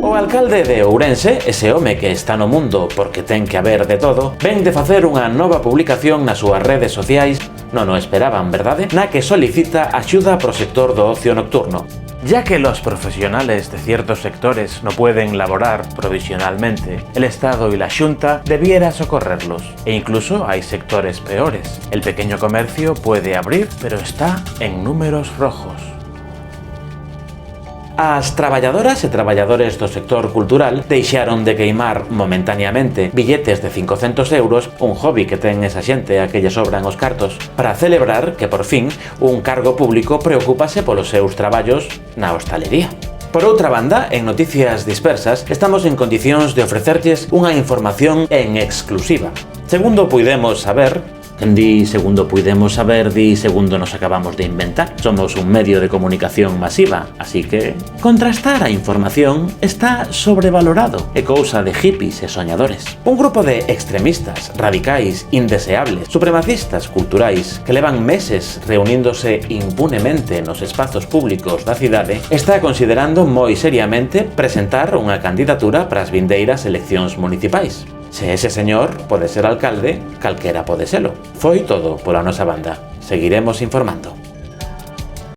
O alcalde de Ourense, ese home que está no mundo porque ten que haber de todo, ven de facer unha nova publicación nas súas redes sociais, non o esperaban, verdade? Na que solicita axuda pro sector do ocio nocturno. Ya que los profesionales de ciertos sectores no pueden laborar provisionalmente, el Estado y la Xunta debiera socorrerlos. E incluso hay sectores peores. El pequeño comercio puede abrir, pero está en números rojos. As traballadoras e traballadores do sector cultural deixaron de queimar momentaneamente billetes de 500 euros, un hobby que ten esa xente a que lle sobran os cartos, para celebrar que por fin un cargo público preocúpase polos seus traballos na hostalería. Por outra banda, en Noticias Dispersas, estamos en condicións de ofrecerlles unha información en exclusiva. Segundo puidemos saber, segundo nos acabamos de inventar. Somos un medio de comunicación masiva, así que contrastar a información está sobrevalorado, é cousa de hippies e soñadores. Un grupo de extremistas, radicais, indeseables, supremacistas culturais que levan meses reuníndose impunemente nos espazos públicos da cidade está considerando moi seriamente presentar unha candidatura para as vindeiras eleccións municipais. Se ese señor pode ser alcalde, calquera pode selo. Foi todo pola nosa banda. Seguiremos informando.